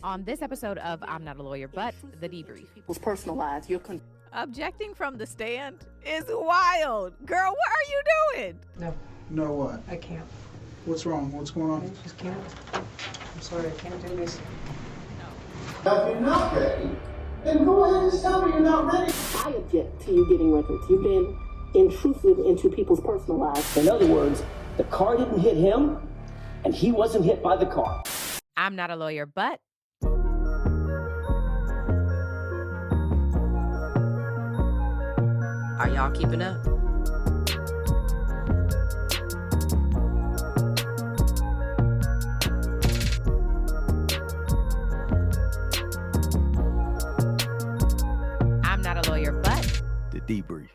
on this episode of I'm Not a Lawyer, but the Debrief. People's personal lives. Objecting from the stand is wild. Girl, what are you doing? No, No what? I can't. What's wrong? What's going I on? just can't. I'm sorry, I can't do this. If you're not ready, then go ahead and tell me you're not ready. I object to you getting records. You've been intrusive into people's personal lives. In other words, the car didn't hit him, and he wasn't hit by the car. I'm not a lawyer, but Are y'all keeping up? I'm not a lawyer, but The Debrief.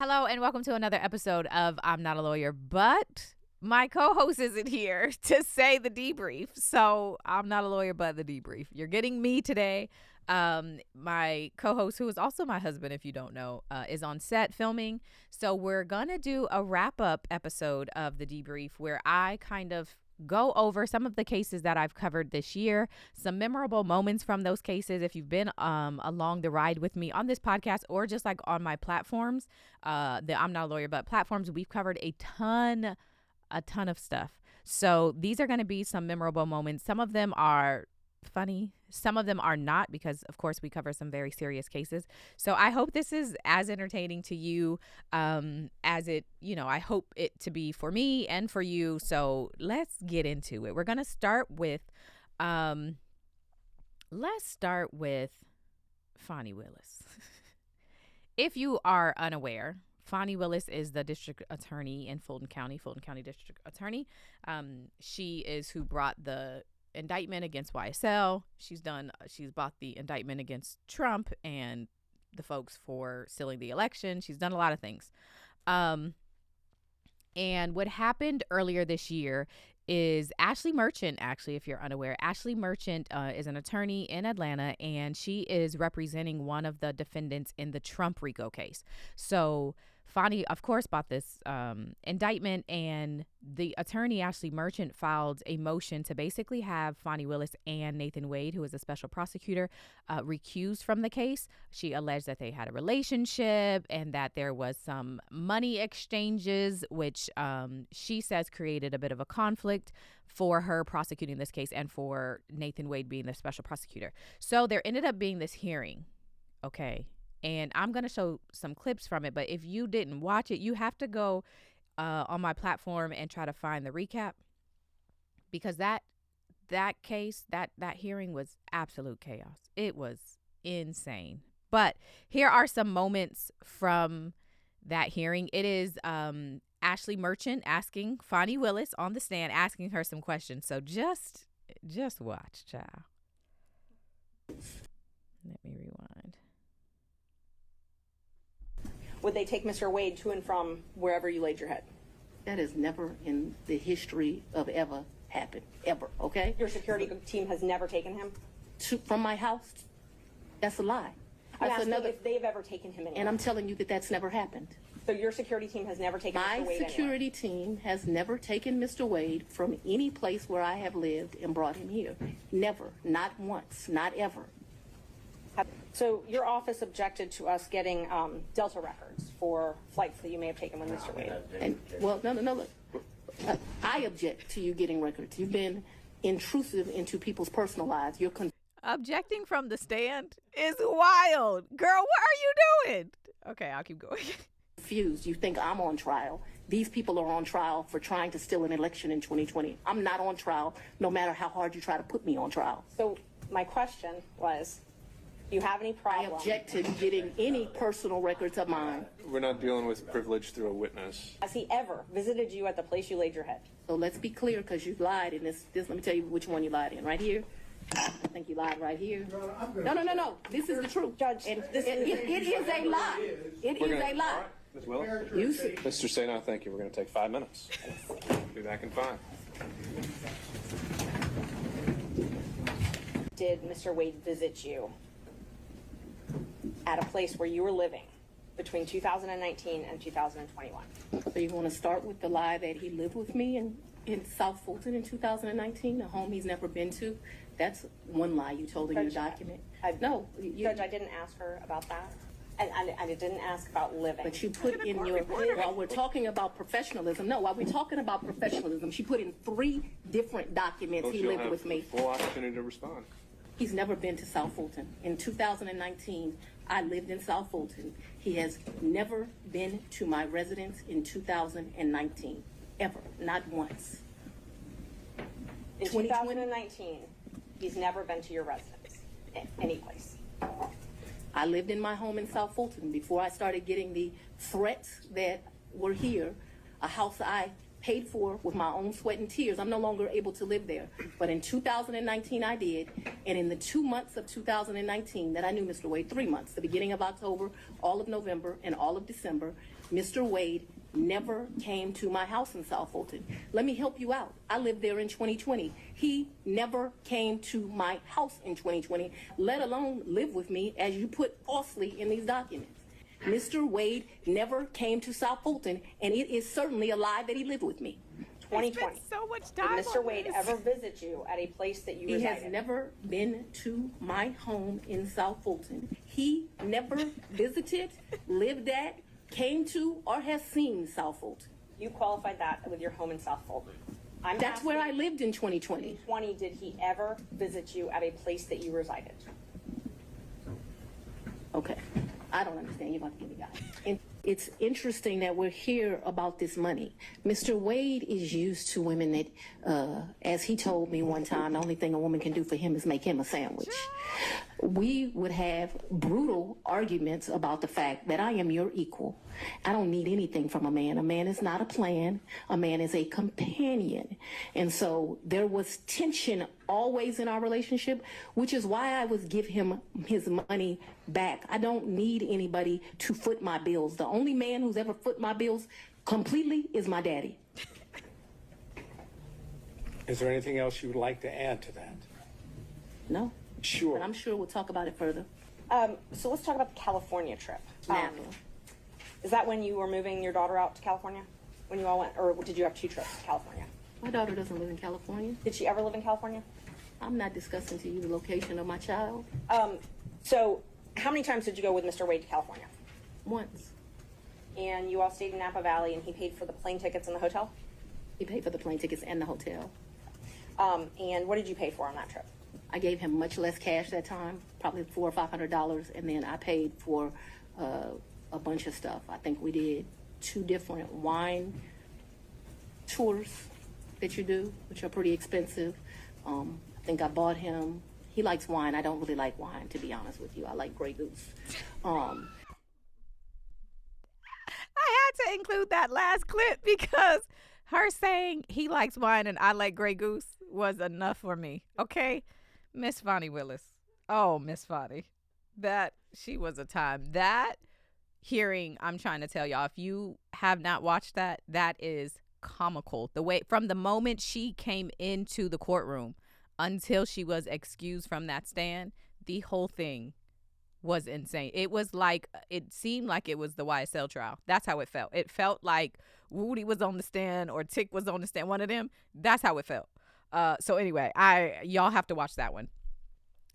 hello and welcome to another episode of I'm Not a Lawyer, but my co-host isn't here to say the debrief. So I'm not a lawyer, but the debrief. You're getting me today. My co-host, who is also my husband, if you don't know, is on set filming. So we're going to do a wrap-up episode of the debrief where I kind of go over some of the cases that I've covered this year, some memorable moments from those cases. If you've been along the ride with me on this podcast or just like on my platforms, the I'm Not a Lawyer, but platforms, we've covered a ton of stuff. So these are going to be some memorable moments. Some of them are funny. Some of them are not, because of course we cover some very serious cases. So I hope this is as entertaining to you as it, I hope it to be for me and for you. So let's get into it. We're going to start with, Fani Willis. If you are unaware, Fani Willis is the district attorney in Fulton County District Attorney. She is who brought the indictment against YSL. She's brought the indictment against Trump and the folks for stealing the election. She's done a lot of things. And what happened earlier this year is Ashley Merchant, actually, if you're unaware, Ashley Merchant is an attorney in Atlanta, and she is representing one of the defendants in the Trump RICO case. So Fani, of course, bought this indictment, and the attorney, Ashley Merchant, filed a motion to basically have Fani Willis and Nathan Wade, who is a special prosecutor, recused from the case. She alleged that they had a relationship and that there was some money exchanges, which she says created a bit of a conflict for her prosecuting this case and for Nathan Wade being the special prosecutor. So there ended up being this hearing, okay? And I'm going to show some clips from it. But if you didn't watch it, you have to go on my platform and try to find the recap, because that case, that hearing was absolute chaos. It was insane. But here are some moments from that hearing. It is Ashley Merchant asking Fani Willis on the stand, asking her some questions. So just watch, child. Let me rewind. Would they take Mr. Wade to and from wherever you laid your head? That has never in the history of ever happened. Ever, okay? Your security team has never taken him? From my house? That's a lie. I'm asking if they've ever taken him anywhere. And I'm telling you that that's never happened. So your security team has never taken Mr. Wade My security team has never taken Mr. Wade from any place where I have lived and brought him here. Never. Not once. Not ever. So your office objected to us getting Delta records for flights that you may have taken with Mr. Wade. And, well, no, look. I object to you getting records. You've been intrusive into people's personal lives. Objecting from the stand is wild. Girl, what are you doing? Okay, I'll keep going. Confused. You think I'm on trial. These people are on trial for trying to steal an election in 2020. I'm not on trial, no matter how hard you try to put me on trial. So my question was, do you have any problem? I object to getting any personal records of mine. We're not dealing with privilege through a witness. Has he ever visited you at the place you laid your head? So let's be clear, because you lied in this. Let me tell you which one you lied in. Right here. I think you lied right here. No. This is the truth. Judge, and it is a lie. It is a lie. Ms. Willis? Mr. Sena, thank you. We're going to take 5 minutes. Be back in 5. Did Mr. Wade visit you at a place where you were living between 2019 and 2021? So you want to start with the lie that he lived with me in South Fulton in 2019, a home he's never been to. That's one lie you told in your document. No. Judge, I didn't ask her about that. And I didn't ask about living. But you put in your, while we're talking about professionalism, while we're talking about professionalism, she put in 3 different documents he lived with me. Full opportunity to respond. He's never been to South Fulton. In 2019, I lived in South Fulton. He has never been to my residence in 2019, ever, not once. In 2019, he's never been to your residence, any place. I lived in my home in South Fulton before I started getting the threats that were here, a house I paid for with my own sweat and tears. I'm no longer able to live there. But in 2019, I did. And in the 2 months of 2019 that I knew Mr. Wade, 3 months, the beginning of October, all of November, and all of December, Mr. Wade never came to my house in South Fulton. Let me help you out. I lived there in 2020. He never came to my house in 2020, let alone live with me, as you put falsely in these documents. Mr. Wade never came to South Fulton, and it is certainly a lie that he lived with me. 2020. So much time. Did Mr. Wade ever visit you at a place that you resided? He has never been to my home in South Fulton. He never visited, lived at, came to, or has seen South Fulton. You qualified that with your home in South Fulton. That's where I lived in 2020. 2020, did he ever visit you at a place that you resided? Okay. I don't understand. You're about to give me guys. And it's interesting that we're here about this money. Mr. Wade is used to women that, as he told me one time, the only thing a woman can do for him is make him a sandwich. We would have brutal arguments about the fact that I am your equal. I don't need anything from a man. A man is not a plan. A man is a companion. And so there was tension always in our relationship, which is why I would give him his money back. I don't need anybody to foot my bills. The only man who's ever foot my bills completely is my daddy. Is there anything else you would like to add to that? No. Sure. But I'm sure we'll talk about it further. So let's talk about the California trip. Now, Is that when you were moving your daughter out to California? When you all went, or did you have 2 trips to California? my daughter doesn't live in California. Did she ever live in California? I'm not discussing to you the location of my child. So how many times did you go with Mr. Wade to California? Once. And you all stayed in Napa Valley, and he paid for the plane tickets and the hotel? He paid for the plane tickets and the hotel. And what did you pay for on that trip? I gave him much less cash that time, probably $400 or $500, and then I paid for a bunch of stuff. I think we did 2 different wine tours that you do, which are pretty expensive. I think I bought him. He likes wine. I don't really like wine, to be honest with you. I like Grey Goose. I had to include that last clip because her saying he likes wine and I like Grey Goose was enough for me. Okay, Miss Fani Willis. Oh, Miss Fani, that she was a time. That hearing, I'm trying to tell y'all, if you have not watched that, that is comical. The way from the moment she came into the courtroom until she was excused from that stand, the whole thing was insane. It was like, it seemed like it was the YSL trial. That's how it felt. It felt like Woody was on the stand or Tick was on the stand, one of them. That's how it felt. So anyway, y'all have to watch that one.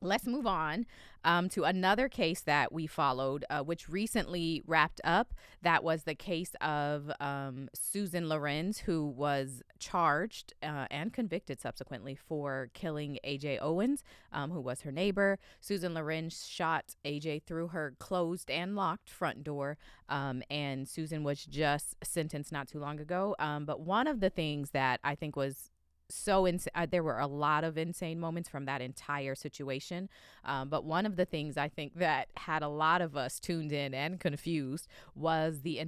Let's move on to another case that we followed, which recently wrapped up. That was the case of Susan Lorincz, who was charged and convicted subsequently for killing A.J. Owens, who was her neighbor. Susan Lorincz shot A.J. through her closed and locked front door, and Susan was just sentenced not too long ago. But one of the things that I think was so there were a lot of insane moments from that entire situation. But one of the things I think that had a lot of us tuned in and confused was the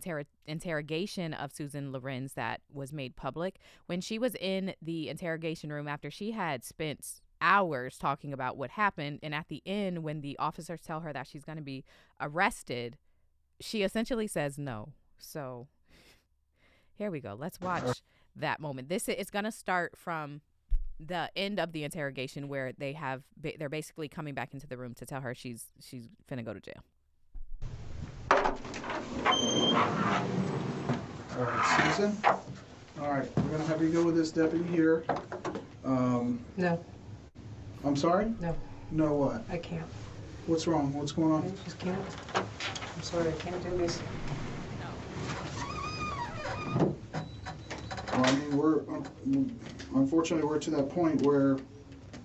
interrogation of Susan Lorincz that was made public. When she was in the interrogation room after she had spent hours talking about what happened, and at the end when the officers tell her that she's going to be arrested, she essentially says no. So here we go. Let's watch that moment. This is going to start from the end of the interrogation where they're basically coming back into the room to tell her she's finna go to jail. All right, Susan, All right, we're gonna have you go with this deputy here. No, I'm sorry? no, No what? I can't. What's wrong? What's going I on? just can't. I'm sorry, I can't do this. Well, I mean, unfortunately, we're to that point where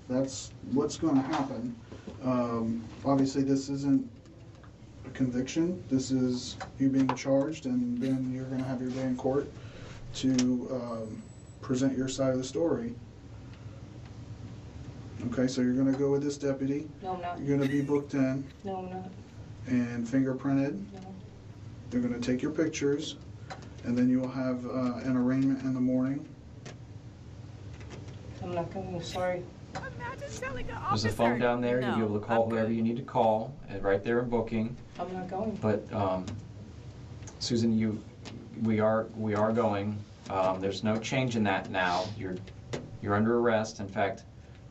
that's what's gonna happen. Obviously, this isn't a conviction. This is you being charged, and then you're gonna have your day in court to present your side of the story. Okay, so you're gonna go with this deputy. No, I'm not. You're gonna be booked in No, I'm not. and fingerprinted. No. They're gonna take your pictures, and then you will have an arraignment in the morning. I'm not going. I'm sorry. Imagine telling an There's a officer. phone down there. You'll be able to call I'm whoever good. you need to call, right there in booking. I'm not going. But Susan, we are going. There's no change in that now. You're under arrest. In fact,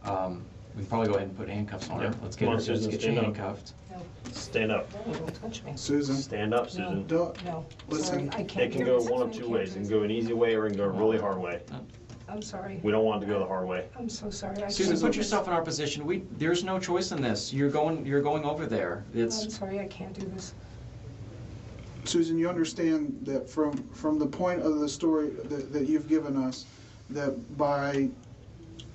we can probably go ahead and put handcuffs on her. Yeah. Let's Come on, let's Susan, get you stand up. handcuffed. No, Stand up. no, don't touch me. Susan, Stand up, Susan. don't, No, Listen, sorry, I can't It can do go this. one I of two can't ways. do It can this. go an easy way or it can go a really hard way. I'm sorry. We don't want it to go the hard way. I'm so sorry. I Susan, can't put do yourself in our position. There's no choice in this. You're going over there. this. I'm sorry, I can't do this. Susan, you understand that from the point of the story that you've given us, that by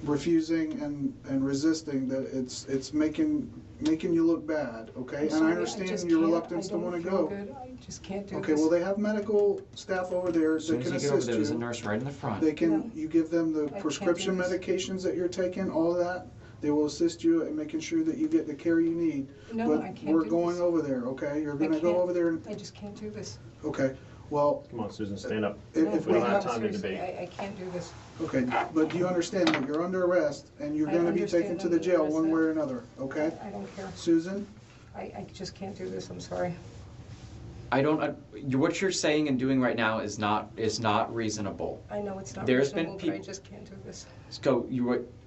refusing and resisting, that it's making you look bad, okay? I'm And sorry, I understand just your can't. reluctance to I don't want to feel go. good. I just can't do Okay, this. well, they have medical staff over there As soon that as can you get over assist there, there's a you. nurse right in the front. They can, No. you give them the can't prescription do this. medications that you're taking, all that. They will assist you in making sure that you get the care you need. No, But I can't we're do going this. over there, okay? You're I gonna go can't. over there and, I just can't do this. okay, well, Come on, Susan, stand up. if we we don't have have, time to Seriously, debate. I can't do this. okay, but do you understand that you're under arrest and you're I gonna be understand taken to I'm the under jail arrest one now. way or another, okay? I don't care. Susan, I just can't do this. I'm sorry. I don't. What you're saying and doing right now is not reasonable. I know it's not There's been reasonable, but I people- just can't do this. So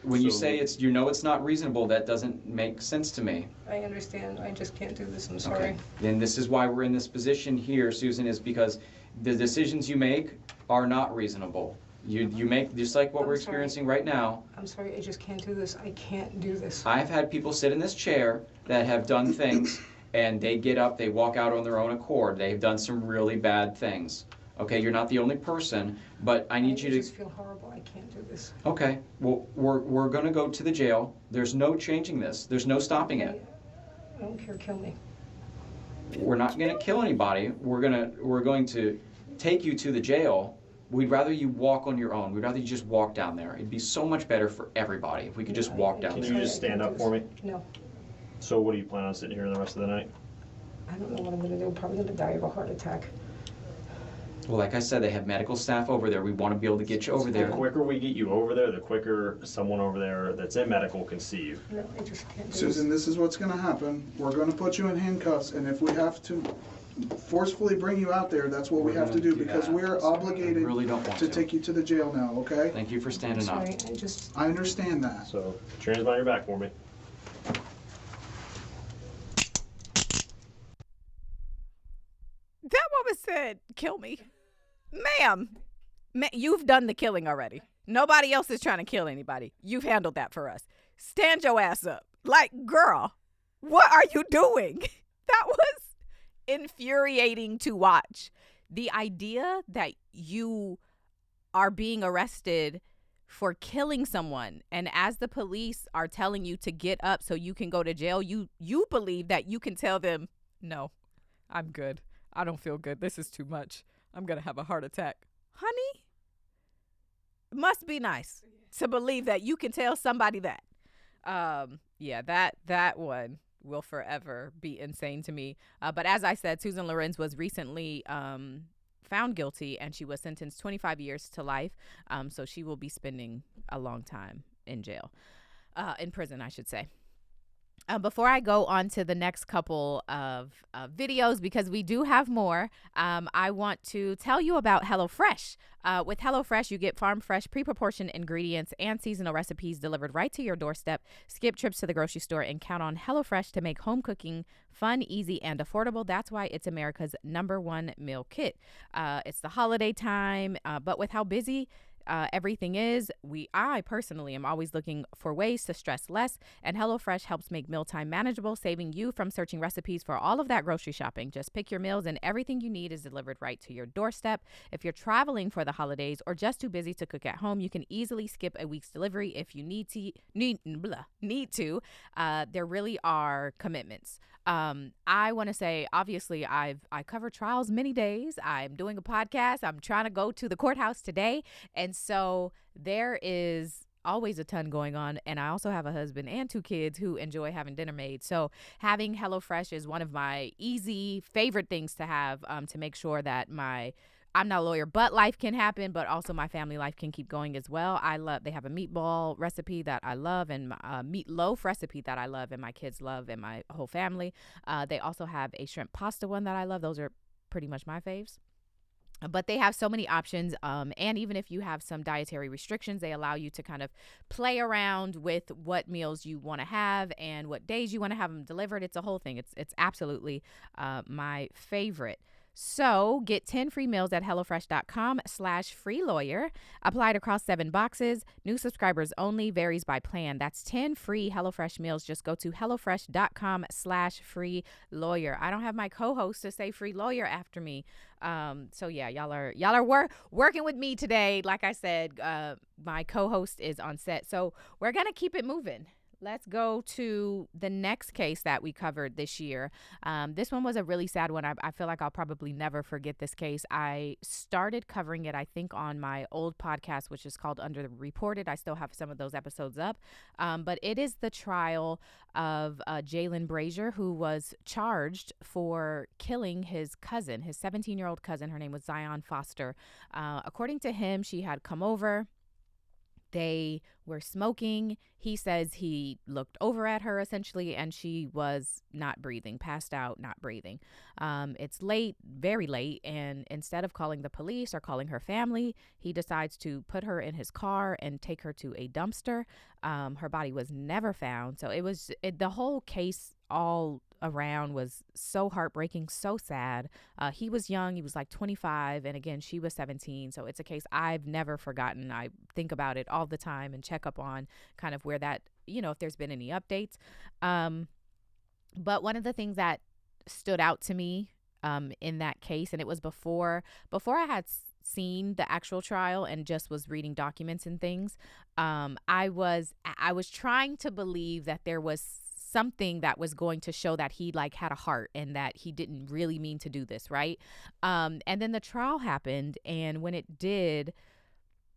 when you So- say it's not reasonable, that doesn't make sense to me. I understand. I just can't do this. I'm sorry. Okay. Then this is why we're in this position here, Susan, is because the decisions you make are not reasonable. You make just like what I'm we're sorry. experiencing right now. I'm sorry. I just can't do this. I can't do this. I've had people sit in this chair that have done things and they get up, they walk out on their own accord. They've done some really bad things. Okay, you're not the only person, but I need you I to. just feel horrible. I can't do this. Okay, well, we're going to go to the jail. There's no changing this. There's no stopping it. I don't care. Kill me. We're not going to kill anybody. We're going to take you to the jail. We'd rather you walk on your own. We'd rather you just walk down there. It'd be so much better for everybody if we could just walk down Can there. you just stand up for me? No. So what do you plan on sitting here the rest of the night? I don't know what I'm going to do. I'm probably going to die of a heart attack. Well, like I said, they have medical staff over there. We want to be able to get you over The there. quicker we get you over there, the quicker someone over there that's in medical can see you. No, I just can't do Susan, this is what's gonna happen. We're gonna put you in handcuffs, and if we have to forcefully bring you out there, that's what we We're have to gonna do, do because that. we're I obligated really don't want to take you to the jail now, okay? Thank you for this. standing up. Sorry. I just. I understand that. So put your hands behind your back for me. That woman said, "Kill me." Ma'am, you've done the killing already. Nobody else is trying to kill anybody. You've handled that for us. Stand your ass up. Like, girl, what are you doing? That was infuriating to watch. The idea that you are being arrested for killing someone, and as the police are telling you to get up so you can go to jail, you believe that you can tell them, "No, I'm good. I don't feel good. This is too much. I'm going to have a heart attack." Honey, it must be nice to believe that you can tell somebody that. Yeah, that one will forever be insane to me. But as I said, Susan Lorincz was recently found guilty, and she was sentenced 25 years to life. So she will be spending a long time in jail, in prison, I should say. Before I go on to the next couple of videos, because we do have more, I want to tell you about HelloFresh. With HelloFresh, you get farm fresh, pre-proportioned ingredients and seasonal recipes delivered right to your doorstep. Skip trips to the grocery store and count on HelloFresh to make home cooking fun, easy, and affordable. That's why it's America's #1 meal kit. It's the holiday time, but with how busy everything is, I personally am always looking for ways to stress less, and HelloFresh helps make mealtime manageable, saving you from searching recipes for all of that grocery shopping. Just pick your meals and everything you need is delivered right to your doorstep. If you're traveling for the holidays or just too busy to cook at home, you can easily skip a week's delivery if you need to. There really are commitments. I want to say, obviously, I cover trials many days. I'm doing a podcast. I'm trying to go to the courthouse today. And so there is always a ton going on. And I also have a husband and 2 kids who enjoy having dinner made. So having HelloFresh is one of my easy favorite things to have, to make sure that I'm not a lawyer, but life can happen, but also my family life can keep going as well. They have a meatball recipe that I love and a meatloaf recipe that I love and my kids love and my whole family. They also have a shrimp pasta one that I love. Those are pretty much my faves. But they have so many options, and even if you have some dietary restrictions, they allow you to kind of play around with what meals you want to have and what days you want to have them delivered. It's a whole thing. It's absolutely my favorite. So get 10 free meals at HelloFresh.com/freelawyer. Applied across 7 boxes. New subscribers only. Varies by plan. That's 10 free HelloFresh meals. Just go to HelloFresh.com/freelawyer. I don't have my co-host to say free lawyer after me. So yeah, y'all are working with me today. Like I said, my co-host is on set. So we're going to keep it moving. Let's go to the next case that we covered this year. This one was a really sad one. I feel like I'll probably never forget this case. I started covering it, I think, on my old podcast, which is called Under the Reported. I still have some of those episodes up. But it is the trial of Jaylen Brazier, who was charged for killing his cousin, his 17-year-old cousin. Her name was Zion Foster. According to him, she had come over. They were smoking. He says he looked over at her essentially, and she was not breathing, passed out, not breathing. It's late, very late, and instead of calling the police or calling her family, he decides to put her in his car and take her to a dumpster. Her body was never found. So the whole case all around was so heartbreaking, so sad. He was young. He was like 25. And again, she was 17. So it's a case I've never forgotten. I think about it all the time and check up on kind of where that, if there's been any updates. But one of the things that stood out to me in that case, and it was before I had seen the actual trial and just was reading documents and things, I was trying to believe that there was something that was going to show that he had a heart and that he didn't really mean to do this, right? And then the trial happened, and when it did,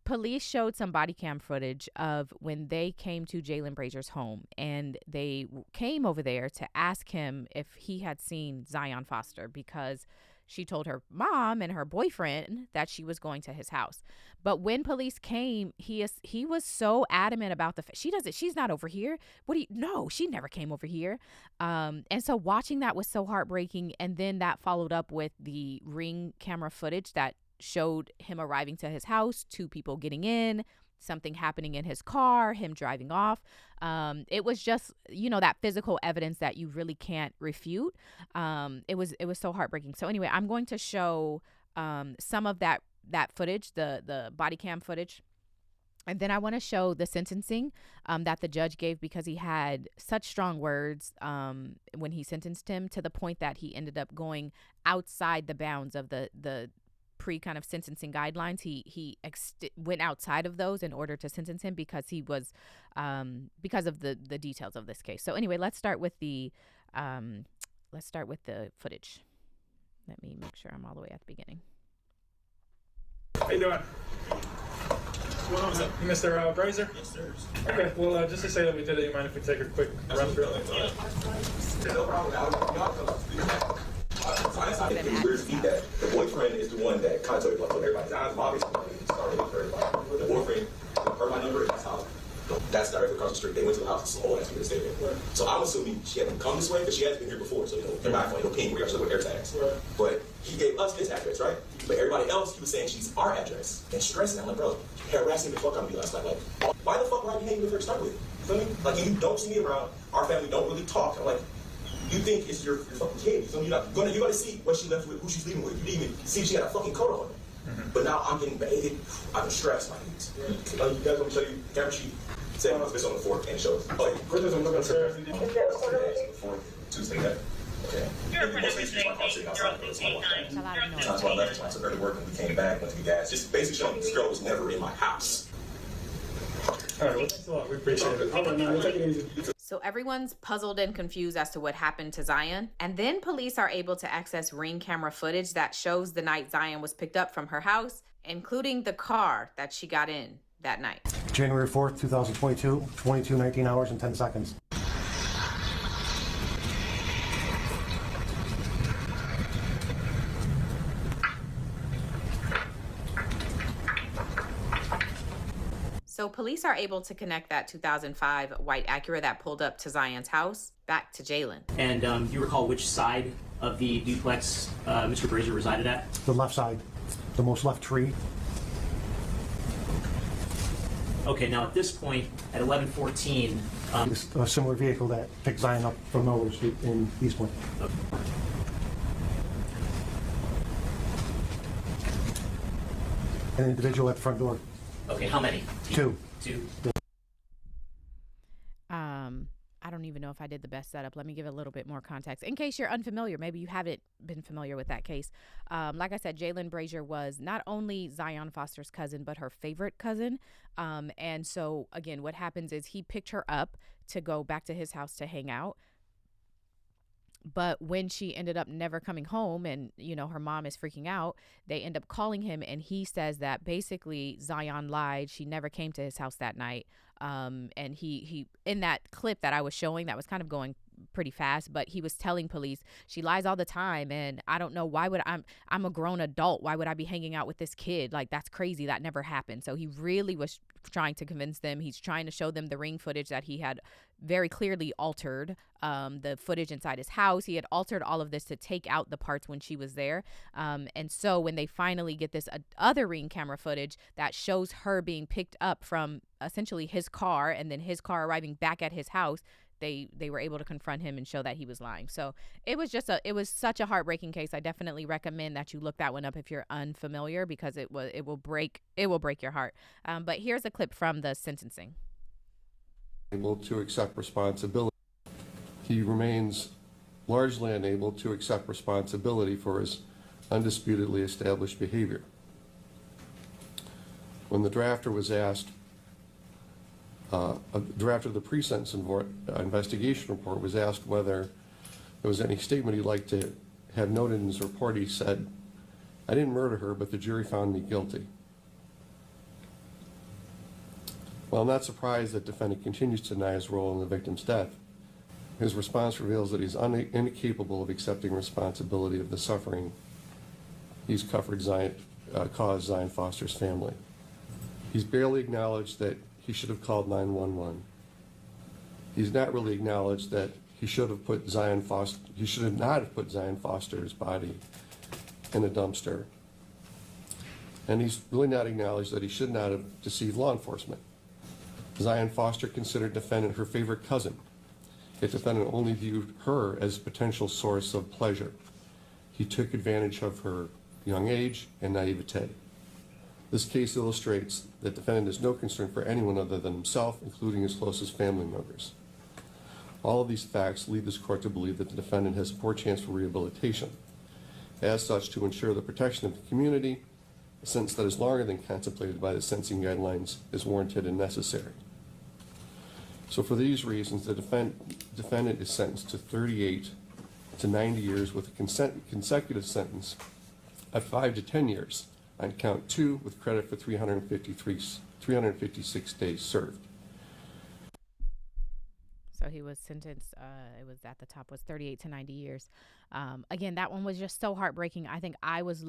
police showed some body cam footage of when they came to Jaylen Brazier's home, and they came over there to ask him if he had seen Zion Foster, because she told her mom and her boyfriend that she was going to his house. But when police came, he was so adamant about she's not over here. No, she never came over here. And so watching that was so heartbreaking. And then that followed up with the Ring camera footage that showed him arriving to his house, 2 people getting in, something happening in his car, him driving off. It was just, that physical evidence that you really can't refute. It was so heartbreaking. So anyway, I'm going to show some of that footage, the body cam footage. And then I want to show the sentencing that the judge gave, because he had such strong words when he sentenced him, to the point that he ended up going outside the bounds of the pre kind of sentencing guidelines. He went outside of those in order to sentence him, because he was because of the details of this case. So anyway, let's start with the footage. Let me make sure I'm all the way at the beginning. How you doing? What's up? Mr. Brazier? Yes, sir. Okay, well, just to say that we did it, you mind if we take a quick run through? No problem. The boyfriend is the one that contacted everybody. Obviously, started with everybody. The boyfriend heard my number in his house. That's directly across the street. They went to the house. It's an old ass people stayed there. So I'm assuming she had to come this way because she has been here before. So they're not going to ping. We are still with air tags. But he gave us his address, right? But everybody else, he was saying she's our address and stressing. I'm like, bro, harassing the fuck out of me last night. Like, why the fuck were I hanging with her to start with? You feel me? Like, you don't see me around. Our family don't really talk. I'm like, you think it's your fucking kid. So you're going to see what she left with, who she's leaving with. You didn't even see she had a fucking coat on. But now I'm getting baited. I'm stressed. Like, you guys want me to show you the camera sheet? Say it was this on the 4th and it shows. Oh, yeah. Where does it look at the Tuesday night. Okay. You're a participant. Times I left, I took her to work and we came back, went to get gas. Just basically showing this girl was never in my house. All right, well, thanks a lot. We appreciate it. All right, man, we'll take it easy. So everyone's puzzled and confused as to what happened to Zion. And then police are able to access Ring camera footage that shows the night Zion was picked up from her house, including the car that she got in that night. January 4th, 2022, 19 hours and 10 seconds. So police are able to connect that 2005 white Acura that pulled up to Zion's house back to Jaylen. And do you recall which side of the duplex Mr. Brazier resided at? The left side, the most left tree. Okay, now at this point, at 11:14... It's a similar vehicle that picked Zion up from Melrose Street in East Point. Okay. An individual at the front door. Okay, how many? Two. I don't even know if I did the best setup. Let me give a little bit more context. In case you're unfamiliar, maybe you haven't been familiar with that case. Like I said, Jaylen Brazier was not only Zion Foster's cousin, but her favorite cousin. And so, again, what happens is he picked her up to go back to his house to hang out. But when she ended up never coming home and, you know, her mom is freaking out, they end up calling him. And he says that basically Zion lied. She never came to his house that night. And he in that clip that I was showing that was kind of going pretty fast, but he was telling police she lies all the time. And I don't know why would I'm a grown adult. Why would I be hanging out with this kid? Like, that's crazy. That never happened. So he really was trying to convince them. He's trying to show them the ring footage that he had very clearly altered, the footage inside his house. He had altered all of this to take out the parts when she was there. And so when they finally get this other ring camera footage that shows her being picked up from essentially his car and then his car arriving back at his house, they were able to confront him and show that he was lying. So it was such a heartbreaking case. I definitely recommend that you look that one up if you're unfamiliar, because it will break your heart. But here's a clip from the sentencing. Able to accept responsibility. He remains largely unable to accept responsibility for his undisputedly established behavior. When the drafter was asked, drafter of the pre-sentence investigation report was asked whether there was any statement he'd like to have noted in his report, he said, "I didn't murder her, but the jury found me guilty." While I'm not surprised that the defendant continues to deny his role in the victim's death, his response reveals that he's incapable of accepting responsibility of the suffering he's caused Zion Foster's family. He's barely acknowledged that he should have called 911. He's not really acknowledged that he should have not have put Zion Foster's body in a dumpster. And he's really not acknowledged that he should not have deceived law enforcement. Zion Foster considered defendant her favorite cousin, yet defendant only viewed her as a potential source of pleasure. He took advantage of her young age and naivete. This case illustrates that defendant has no concern for anyone other than himself, including his closest family members. All of these facts lead this court to believe that the defendant has a poor chance for rehabilitation. As such, to ensure the protection of the community, a sentence that is longer than contemplated by the sentencing guidelines is warranted and necessary. So for these reasons, the defendant is sentenced to 38 to 90 years with a consecutive sentence of 5 to 10 years on count 2 with credit for 356 days served. So he was sentenced, it was at the top, was 38 to 90 years. Again, that one was just so heartbreaking. I think I was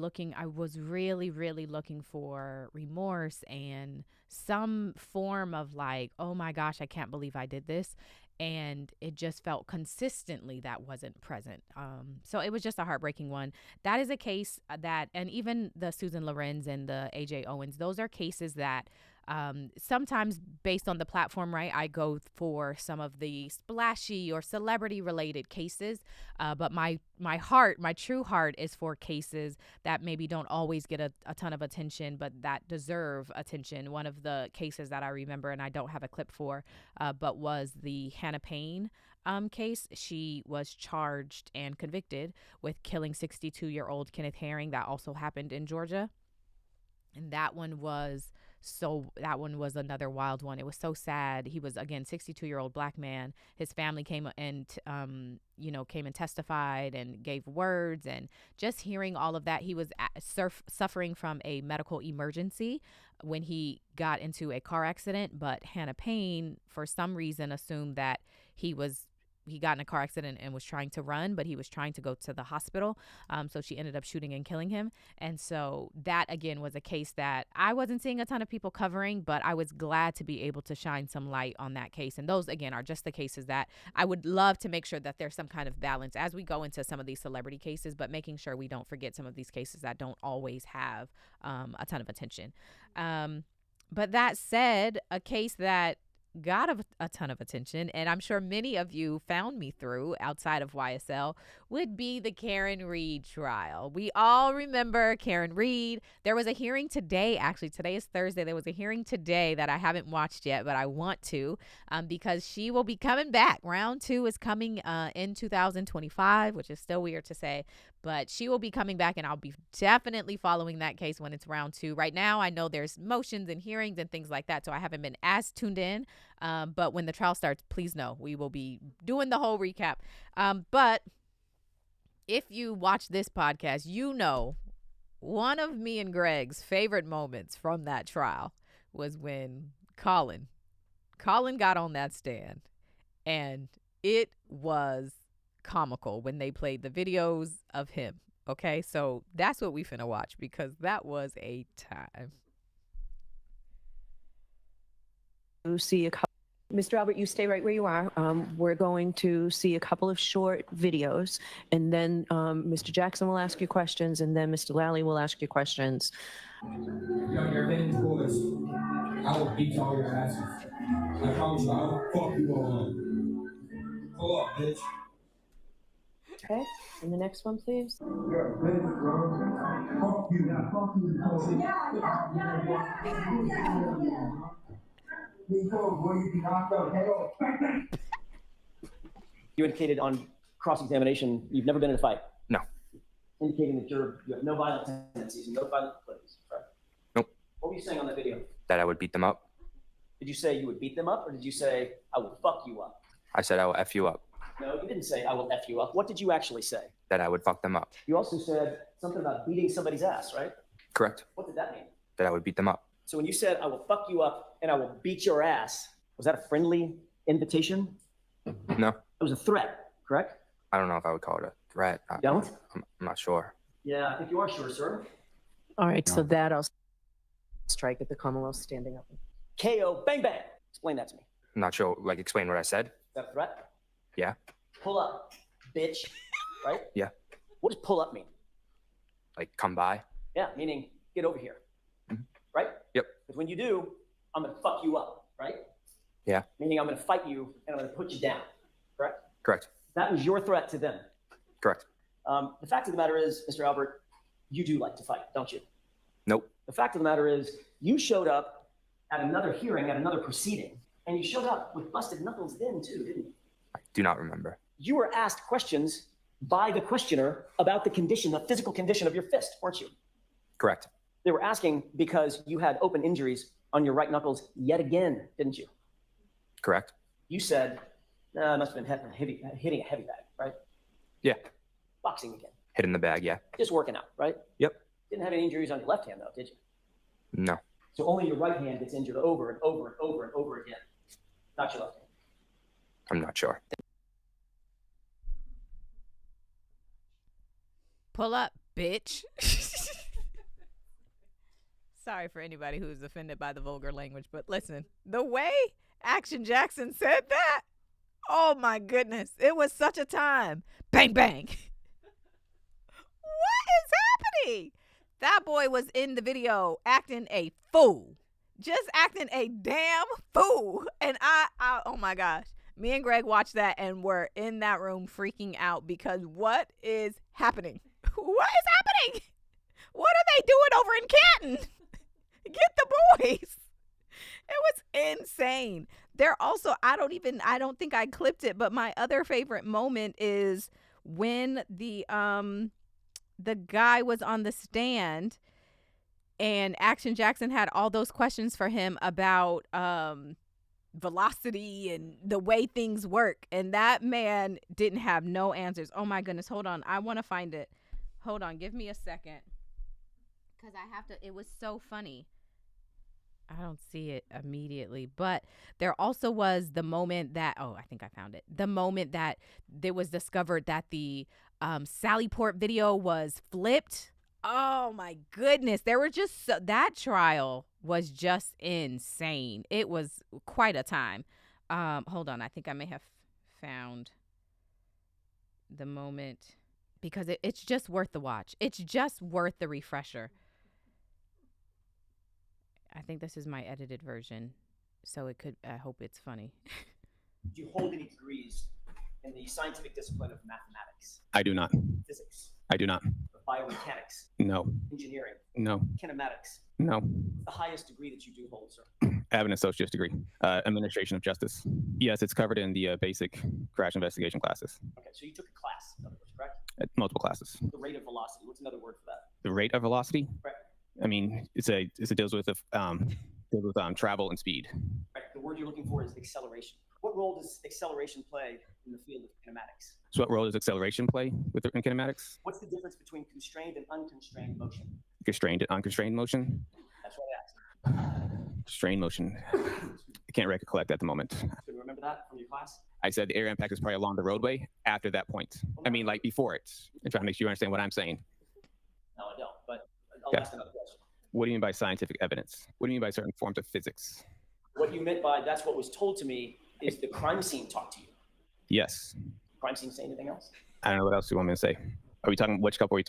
really, really looking for remorse and some form of like, oh my gosh, I can't believe I did this. And it just felt consistently that wasn't present. So it was just a heartbreaking one. That is a case that, and even the Susan Lorincz and the AJ Owens, those are cases that sometimes based on the platform, right, I go for some of the splashy or celebrity related cases. But my true heart is for cases that maybe don't always get a ton of attention, but that deserve attention. One of the cases that I remember, and I don't have a clip for, but was the Hannah Payne case. She was charged and convicted with killing 62-year-old Kenneth Herring. That also happened in Georgia. And that one was another wild one. It was so sad. He was, again, 62-year-old black man. His family came and testified and gave words, and just hearing all of that. He was suffering from a medical emergency when he got into a car accident, but Hannah Payne, for some reason, assumed that he got in a car accident and was trying to run, but he was trying to go to the hospital. So she ended up shooting and killing him. And so that, again, was a case that I wasn't seeing a ton of people covering, but I was glad to be able to shine some light on that case. And those, again, are just the cases that I would love to make sure that there's some kind of balance as we go into some of these celebrity cases, but making sure we don't forget some of these cases that don't always have a ton of attention. But that said, a case that got a ton of attention, and I'm sure many of you found me through outside of YSL, would be the Karen Reed trial. We all remember Karen Reed. There was a hearing today. Actually, today is Thursday. There was a hearing today that I haven't watched yet, but I want to, because she will be coming back. Round 2 is coming in 2025, which is still weird to say, but she will be coming back, and I'll be definitely following that case when it's round 2. Right now, I know there's motions and hearings and things like that, so I haven't been as tuned in. But when the trial starts, please know we will be doing the whole recap. But if you watch this podcast, you know one of me and Greg's favorite moments from that trial was when Colin got on that stand, and it was comical when they played the videos of him. Okay, so that's what we finna watch, because that was a time. See a couple. Mr. Albert, you stay right where you are. We're going to see a couple of short videos, and then Mr. Jackson will ask you questions, and then Mr. Lally will ask you questions. Yo, you're hitting boys. I will beat all your asses. I promise you, I will fuck you all up. Pull up, bitch. Okay, and the next one, please. You're a bitch, bro. Fuck you. Fuck you. You indicated on cross-examination you've never been in a fight. No. Indicating that you have no violent tendencies and no violent proclivities, correct? Nope. What were you saying on that video? That I would beat them up. Did you say you would beat them up, or did you say, I will fuck you up? I said I will F you up. No, you didn't say, I will F you up. What did you actually say? That I would fuck them up. You also said something about beating somebody's ass, right? Correct. What did that mean? That I would beat them up. So when you said, I will fuck you up and I will beat your ass, was that a friendly invitation? No. It was a threat, correct? I don't know if I would call it a threat. Don't? I'm not sure. Yeah, I think you are sure, sir. All right, so that I'll strike at the Commonwealth standing up. KO, bang, bang. Explain that to me. I'm not sure, explain what I said. Is that a threat? Yeah. Pull up, bitch, right? Yeah. What does pull up mean? Come by? Yeah, meaning get over here, right? Yep. Because when you do, I'm going to fuck you up, right? Yeah. Meaning I'm going to fight you and I'm going to put you down, correct? Correct. That was your threat to them. Correct. The fact of the matter is, Mr. Albert, you do like to fight, don't you? Nope. The fact of the matter is, you showed up at another hearing, at another proceeding, and you showed up with busted knuckles then too, didn't you? I do not remember. You were asked questions by the questioner about the condition, the physical condition of your fist, weren't you? Correct. They were asking because you had open injuries on your right knuckles yet again, didn't you? Correct. You said, I must have been hitting a heavy bag, right? Yeah. Boxing again. Hit in the bag, yeah. Just working out, right? Yep. Didn't have any injuries on your left hand, though, did you? No. So only your right hand gets injured over and over and over and over again, not your left hand. I'm not sure. Pull up, bitch. Sorry for anybody who's offended by the vulgar language, but listen, the way Action Jackson said that, oh my goodness, it was such a time. Bang, bang. What is happening? That boy was in the video acting a fool. Just acting a damn fool. And I oh my gosh. Me and Greg watched that and were in that room freaking out because what is happening? What is happening? What are they doing over in Canton? Get the boys. It was insane. They're also, I don't think I clipped it, but my other favorite moment is when the guy was on the stand and Action Jackson had all those questions for him about velocity and the way things work. And that man didn't have no answers. Oh my goodness. Hold on. I want to find it. Hold on. Give me a second. Because I have to, it was so funny. I don't see it immediately, but there also was the moment that, I think I found it. The moment that it was discovered that the Sallyport video was flipped. Oh my goodness. There were just, that trial was just insane. It was quite a time. Hold on. I think I may have found the moment because it's just worth the watch. It's just worth the refresher. I think this is my edited version, so I hope it's funny. Do you hold any degrees in the scientific discipline of mathematics? I do not. Physics? I do not. Biomechanics? No. Engineering? No. Kinematics? No. The highest degree that you do hold, sir? I have an associate's degree, administration of justice. Yes, it's covered in the basic crash investigation classes. Okay, so you took a class, in other words, correct? Multiple classes. The rate of velocity, what's another word for that? The rate of velocity? Right. I mean, it deals with travel and speed. Right. The word you're looking for is acceleration. What role does acceleration play in the field of kinematics? So what role does acceleration play in kinematics? What's the difference between constrained and unconstrained motion? Constrained and unconstrained motion? That's what I asked. Constrained motion. I can't recollect at the moment. So you remember that from your class? I said the air impact is probably along the roadway after that point. I mean, like before it. I'm trying to make sure you understand what I'm saying. No, I don't, but I'll ask another question. What do you mean by scientific evidence? What do you mean by certain forms of physics? What you meant by that's what was told to me is the crime scene talked to you. Yes. Crime scene say anything else? I don't know what else you want me to say. Are we talking which cup we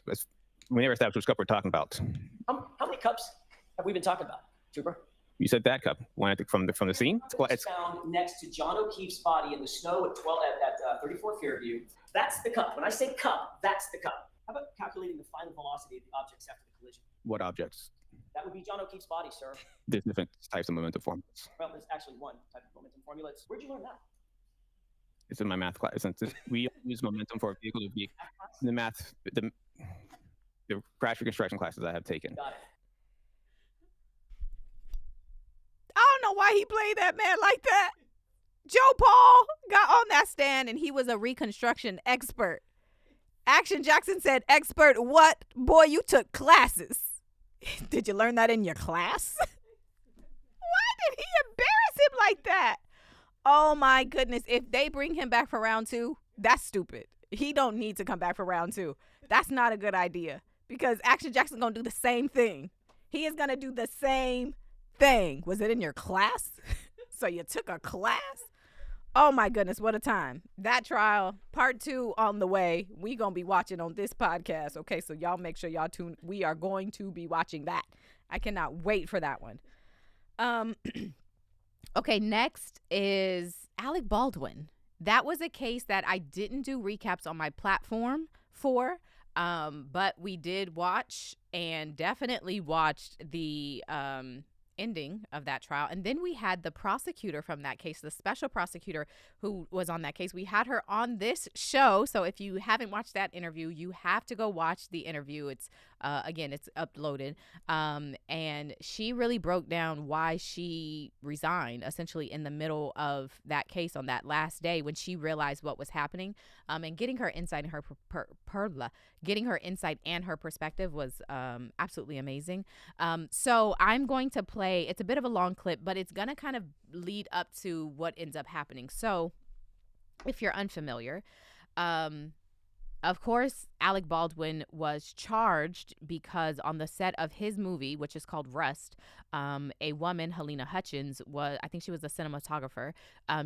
never established which cup we're talking about. How many cups have we been talking about, Trooper? You said that cup. One from the scene? It's found next to John O'Keefe's body in the snow at 34 Fairview. That's the cup. When I say cup, that's the cup. How about calculating the final velocity of the objects after the collision? What objects? That would be John O'Keefe's body, sir. There's different types of momentum formulas. Well, there's actually one type of momentum formula. Where'd you learn that? It's in my math class. We use momentum for a vehicle to be in the crash reconstruction classes I have taken. Got it. I don't know why he played that man like that. Joe Paul got on that stand and he was a reconstruction expert. Action Jackson said, expert what? Boy, you took classes. Did you learn that in your class? Why did he embarrass him like that? Oh my goodness. If they bring him back for round 2, that's stupid. He don't need to come back for round 2. That's not a good idea because Action Jackson gonna do the same thing. He is gonna do the same thing. Was it in your class? So you took a class? Oh my goodness, what a time. That trial, part 2 on the way. We gonna be watching on this podcast. Okay, so y'all make sure y'all tune. We are going to be watching that. I cannot wait for that one. Okay, next is Alec Baldwin. That was a case that I didn't do recaps on my platform for, but we did watch and definitely watched the ending of that trial. And then we had the prosecutor from that case, the special prosecutor who was on that case. We had her on this show. So if you haven't watched that interview, you have to go watch the interview. It's again, it's uploaded. And she really broke down why she resigned essentially in the middle of that case on that last day when she realized what was happening. And getting her insight and her insight and her perspective was absolutely amazing. So I'm going to play, it's a bit of a long clip, but it's going to kind of lead up to what ends up happening. So if you're unfamiliar, of course, Alec Baldwin was charged because on the set of his movie, which is called Rust, a woman, Helena Hutchins, I think she was a cinematographer.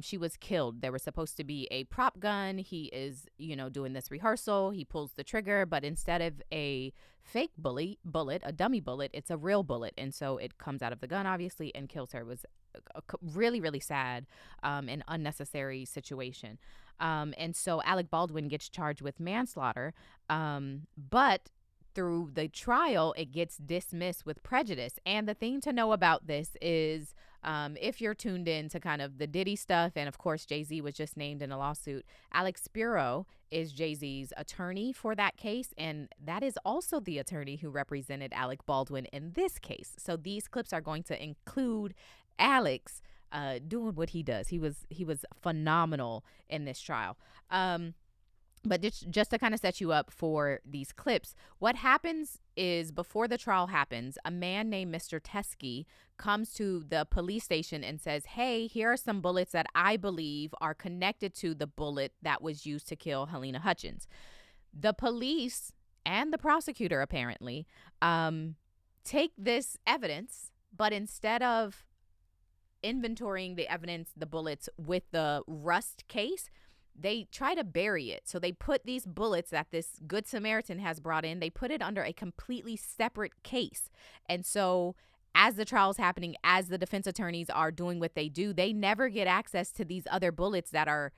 She was killed. There was supposed to be a prop gun. He is, doing this rehearsal. He pulls the trigger, but instead of a fake bullet, a dummy bullet, it's a real bullet. And so it comes out of the gun, obviously, and kills her. It was a really, really sad and unnecessary situation. And so Alec Baldwin gets charged with manslaughter, but through the trial, it gets dismissed with prejudice. And the thing to know about this is if you're tuned in to kind of the Diddy stuff, and of course, Jay-Z was just named in a lawsuit, Alex Spiro is Jay-Z's attorney for that case. And that is also the attorney who represented Alec Baldwin in this case. So these clips are going to include Alex doing what he does. He was phenomenal in this trial. But just to kind of set you up for these clips, what happens is before the trial happens, a man named Mr. Teskey comes to the police station and says, hey, here are some bullets that I believe are connected to the bullet that was used to kill Helena Hutchins. The police and the prosecutor apparently take this evidence, but instead of inventorying the evidence, the bullets with the Rust case, they try to bury it. So they put these bullets that this Good Samaritan has brought in, they put it under a completely separate case. And so as the trial's happening, as the defense attorneys are doing what they do, they never get access to these other bullets that are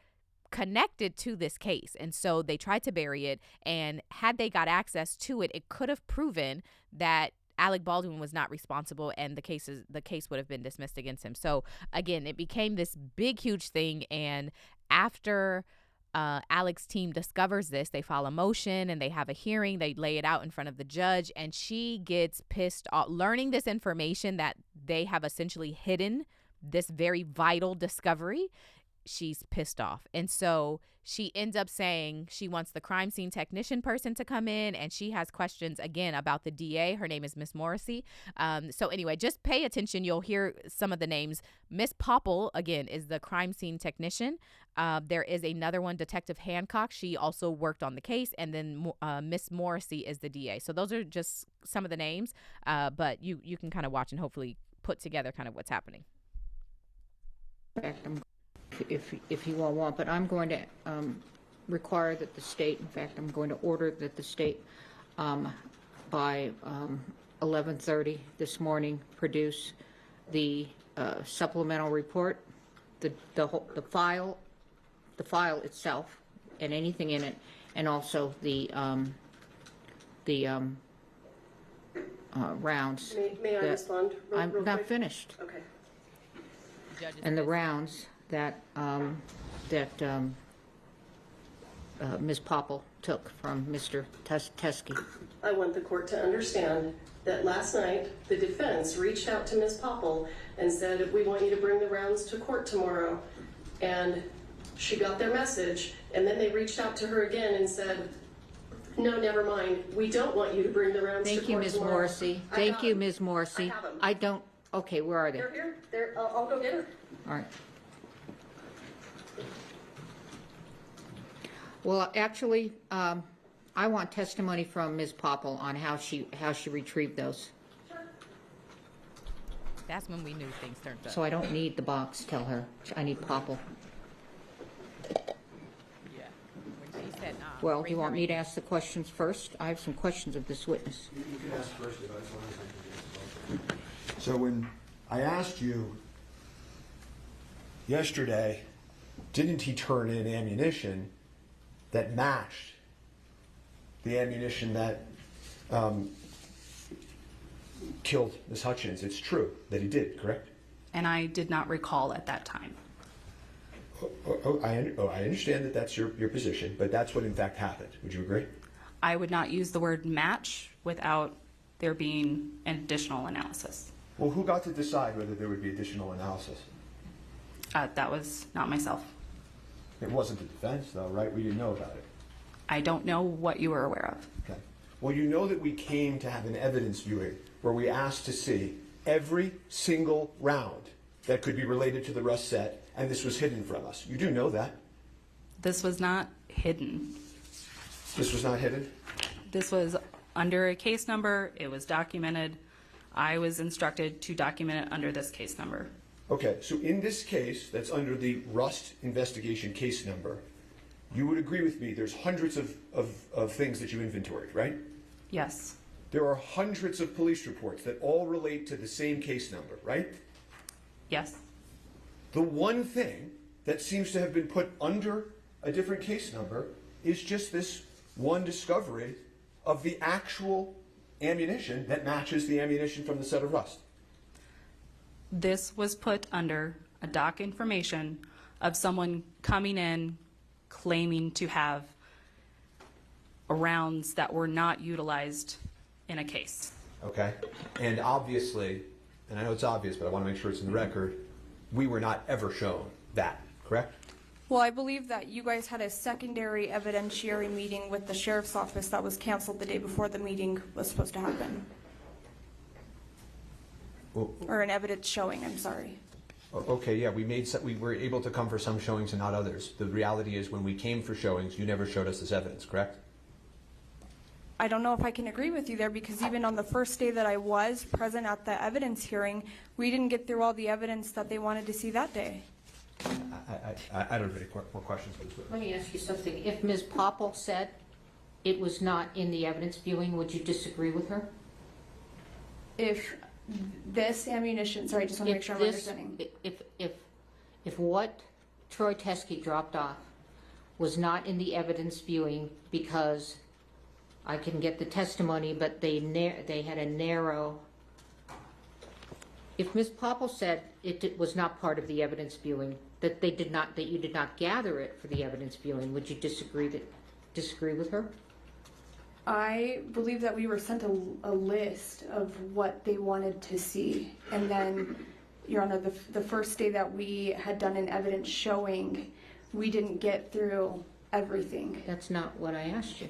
connected to this case. And so they tried to bury it. And had they got access to it, it could have proven that Alec Baldwin was not responsible, and the case would have been dismissed against him. So again, it became this big, huge thing. And after Alec's team discovers this, they file a motion and they have a hearing. They lay it out in front of the judge, and she gets pissed off learning this information that they have essentially hidden this very vital discovery. She's pissed off. And so she ends up saying she wants the crime scene technician person to come in, and she has questions again about the DA. Her name is Miss Morrissey. So anyway, just pay attention. You'll hear some of the names. Miss Popple, again, is the crime scene technician. There is another one, Detective Hancock. She also worked on the case. And then Miss Morrissey is the DA. So those are just some of the names. But you can kind of watch and hopefully put together kind of what's happening. If you all want, but I'm going to require that the state, in fact, I'm going to order that the state by 11:30 this morning produce the supplemental report, the file itself, and anything in it, and also the rounds. May I respond? I'm not finished. Okay. And the rounds that Ms. Popple took from Mr. Teskey. I want the court to understand that last night the defense reached out to Ms. Popple and said, we want you to bring the rounds to court tomorrow. And she got their message, and then they reached out to her again and said, no, never mind. We don't want you to bring the rounds to court tomorrow. Thank you, Ms. Morrissey. Thank you, Ms. Morrissey. I don't, okay, where are they? They're here. I'll go get her. All right. Well, actually, I want testimony from Ms. Popple on how she retrieved those. That's when we knew things turned up. So I don't need the box, tell her. I need Popple. Yeah. When she said, Well, do you want me to ask the questions first? I have some questions of this witness. You can ask first. So when I asked you yesterday, didn't he turn in ammunition that matched the ammunition that killed Ms. Hutchins? It's true that he did, correct? And I did not recall at that time. I understand that that's your position, but that's what in fact happened. Would you agree? I would not use the word match without there being an additional analysis. Well, who got to decide whether there would be additional analysis? That was not myself. It wasn't the defense, though, right? We didn't know about it. I don't know what you were aware of. Okay. Well, you know that we came to have an evidence viewing where we asked to see every single round that could be related to the Rust set, and this was hidden from us. You do know that. This was not hidden. This was not hidden? This was under a case number. It was documented. I was instructed to document it under this case number. Okay, so in this case that's under the Rust investigation case number, you would agree with me there's hundreds of things that you inventoried, right? Yes. There are hundreds of police reports that all relate to the same case number, right? Yes. The one thing that seems to have been put under a different case number is just this one discovery of the actual ammunition that matches the ammunition from the set of Rust. This was put under a doc information of someone coming in claiming to have rounds that were not utilized in a case. Okay, and obviously, and I know it's obvious, but I want to make sure it's in the record, we were not ever shown that, correct? Well, I believe that you guys had a secondary evidentiary meeting with the sheriff's office that was canceled the day before the meeting was supposed to happen. Well, Or an evidence showing, I'm sorry. okay, yeah, we were able to come for some showings and not others. The reality is when we came for showings, you never showed us this evidence, correct? I don't know if I can agree with you there, because even on the first day that I was present at the evidence hearing, we didn't get through all the evidence that they wanted to see that day. I don't have any more questions. Let me ask you something. If Ms. Popple said it was not in the evidence viewing, would you disagree with her? If this ammunition, sorry, I just want to make sure I'm understanding. If what Troy Teskey dropped off was not in the evidence viewing because I can get the testimony, but they had a narrow. If Ms. Popple said it was not part of the evidence viewing, that you did not gather it for the evidence viewing, would you disagree with her? I believe that we were sent a list of what they wanted to see, and then, Your Honor, the first day that we had done an evidence showing, we didn't get through everything. That's not what I asked you.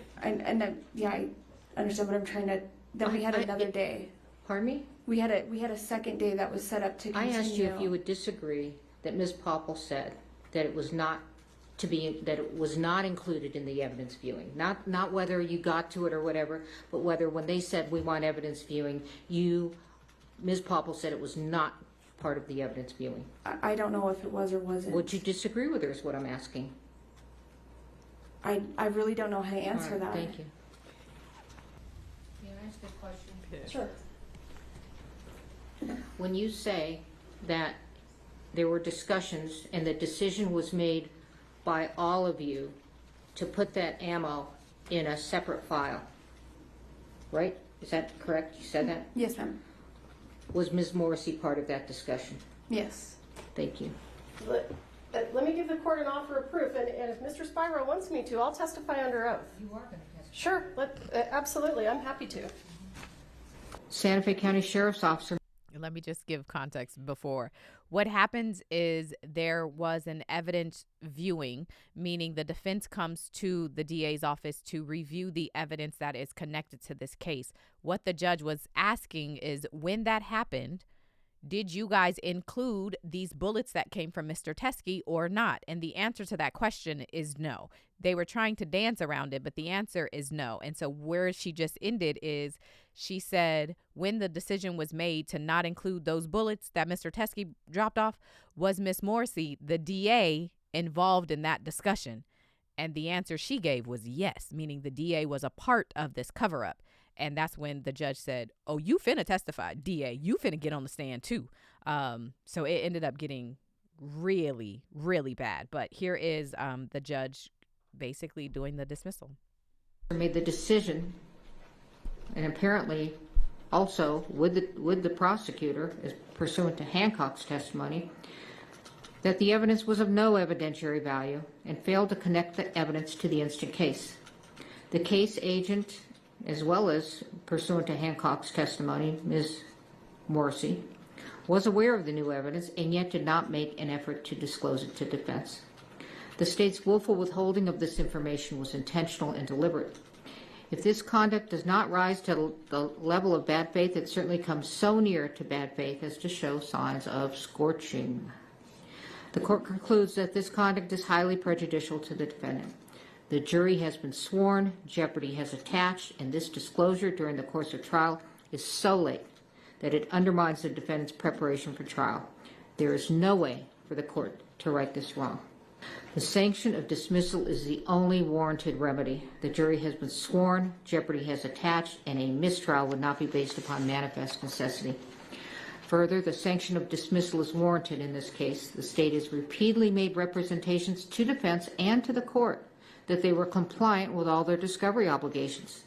Yeah, I understand, but I'm trying to. Then we had another day. Pardon me? We had a second day that was set up to continue. I asked you if you would disagree that Ms. Popple said that it was not included in the evidence viewing. Not whether you got to it or whatever, but whether when they said we want evidence viewing, Ms. Popple said it was not part of the evidence viewing. I don't know if it was or wasn't. Would you disagree with her is what I'm asking. I really don't know how to answer that. Thank you. May I ask a question? Sure. When you say that there were discussions and the decision was made by all of you to put that ammo in a separate file, right? Is that correct? You said that? Yes, ma'am. Was Ms. Morrissey part of that discussion? Yes. Thank you. Let me give the court an offer of proof, and if Mr. Spiro wants me to, I'll testify under oath. You are going to testify. Sure, absolutely, I'm happy to. Santa Fe County Sheriff's Officer. Let me just give context before. What happens is there was an evidence viewing, meaning the defense comes to the DA's office to review the evidence that is connected to this case. What the judge was asking is, when that happened, did you guys include these bullets that came from Mr. Teskey or not? And the answer to that question is no. They were trying to dance around it, but the answer is no. And so where she just ended is she said when the decision was made to not include those bullets that Mr. Teskey dropped off, was Miss Morrissey, the DA, involved in that discussion? And the answer she gave was yes, meaning the DA was a part of this cover-up. And that's when the judge said, oh, you finna testify, DA. You finna get on the stand, too. So it ended up getting really, really bad. But here is the judge basically doing the dismissal. Made the decision, and apparently also with the prosecutor, as pursuant to Hancock's testimony, that the evidence was of no evidentiary value and failed to connect the evidence to the instant case. The case agent, as well as pursuant to Hancock's testimony, Ms. Morrissey, was aware of the new evidence and yet did not make an effort to disclose it to defense. The state's willful withholding of this information was intentional and deliberate. If this conduct does not rise to the level of bad faith, it certainly comes so near to bad faith as to show signs of scorching. The court concludes that this conduct is highly prejudicial to the defendant. The jury has been sworn, jeopardy has attached, and this disclosure during the course of trial is so late that it undermines the defendant's preparation for trial. There is no way for the court to right this wrong. The sanction of dismissal is the only warranted remedy. The jury has been sworn, jeopardy has attached, and a mistrial would not be based upon manifest necessity. Further, the sanction of dismissal is warranted in this case. The state has repeatedly made representations to defense and to the court that they were compliant with all their discovery obligations.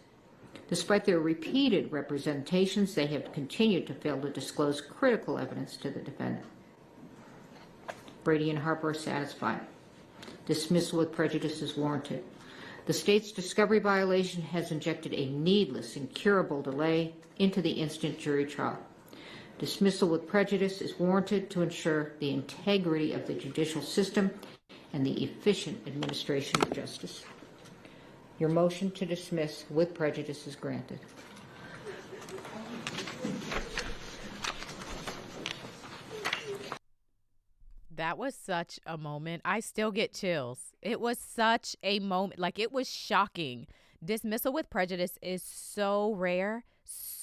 Despite their repeated representations, they have continued to fail to disclose critical evidence to the defendant. Brady and Harper are satisfied. Dismissal with prejudice is warranted. The state's discovery violation has injected a needless, incurable delay into the instant jury trial. Dismissal with prejudice is warranted to ensure the integrity of the judicial system and the efficient administration of justice. Your motion to dismiss with prejudice is granted. That was such a moment. I still get chills. It was such a moment. Like, it was shocking. Dismissal with prejudice is so rare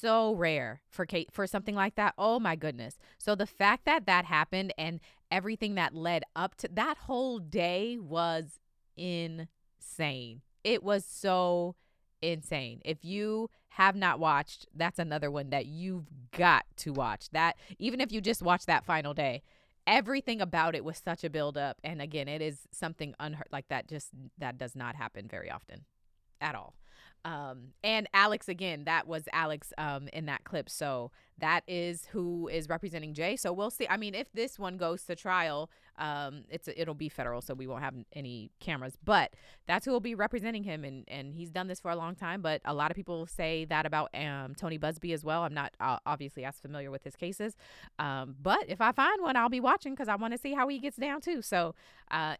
for something like that. Oh my goodness. So the fact that that happened and everything that led up to that whole day was insane. It was so insane. If you have not watched, that's another one that you've got to watch. That even if you just watch that final day, everything about it was such a buildup. And again, it is something unheard like that. Just that does not happen very often at all. And Alex, again, that was Alex in that clip. So that is who is representing Jay. So we'll see. I mean, if this one goes to trial, it'll be federal, so we won't have any cameras. But that's who will be representing him, and he's done this for a long time. But a lot of people say that about Tony Busby as well. I'm not obviously as familiar with his cases, but if I find one, I'll be watching because I want to see how he gets down too. So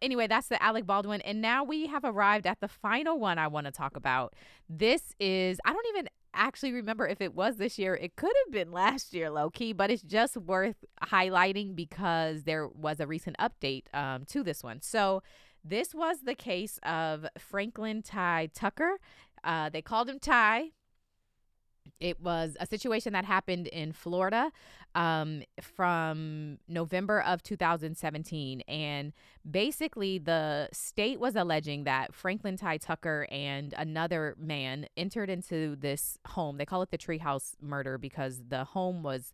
anyway, that's the Alec Baldwin, and now we have arrived at the final one I want to talk about. This is, I don't even actually remember if it was this year. It could have been last year, low-key, but it's just worth highlighting because there was a recent update to this one. So this was the case of Franklin Ty Tucker. They called him Ty. It was a situation that happened in Florida from November of 2017. And basically, the state was alleging that Franklin Ty Tucker and another man entered into this home. They call it the treehouse murder because the home was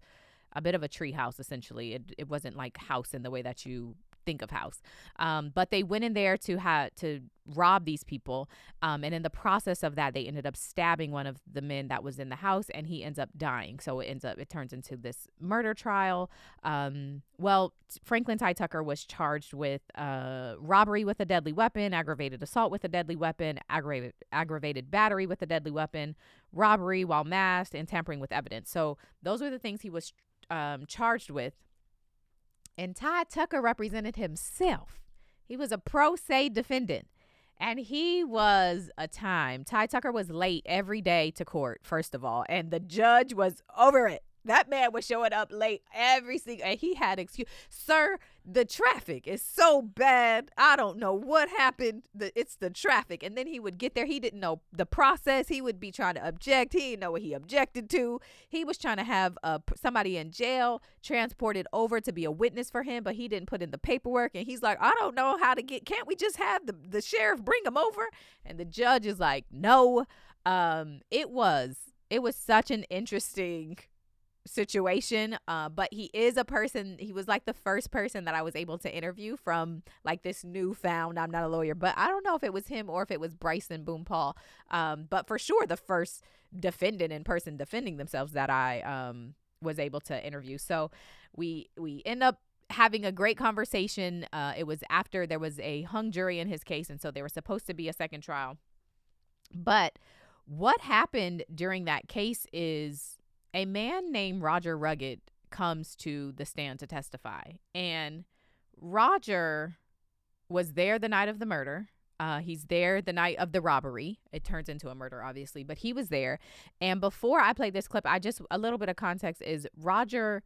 a bit of a treehouse, essentially. It wasn't like house in the way that you think of house. But they went in there to rob these people. And in the process of that, they ended up stabbing one of the men that was in the house, and he ends up dying. So it turns into this murder trial. Franklin Ty Tucker was charged with robbery with a deadly weapon, aggravated assault with a deadly weapon, aggravated battery with a deadly weapon, robbery while masked, and tampering with evidence. So those were the things he was charged with. And Ty Tucker represented himself. He was a pro se defendant. And he was a time. Ty Tucker was late every day to court, first of all. And the judge was over it. That man was showing up late every single, and he had excuse. Sir, the traffic is so bad. I don't know what happened. It's the traffic. And then he would get there. He didn't know the process. He would be trying to object. He didn't know what he objected to. He was trying to have somebody in jail transported over to be a witness for him, but he didn't put in the paperwork. And he's like, I don't know how to can't we just have the sheriff bring him over? And the judge is like, no. It was such an interesting situation, but he is a person. He was like the first person that I was able to interview from like this newfound, I'm not a lawyer, but I don't know if it was him or if it was Bryson Boone Paul, but for sure the first defendant in person defending themselves that I was able to interview. So we end up having a great conversation. It was after there was a hung jury in his case, and so there was supposed to be a second trial. But what happened during that case is a man named Roger Rugged comes to the stand to testify. And Roger was there the night of the murder. He's there the night of the robbery. It turns into a murder, obviously, but he was there. And before I play this clip, a little bit of context is Roger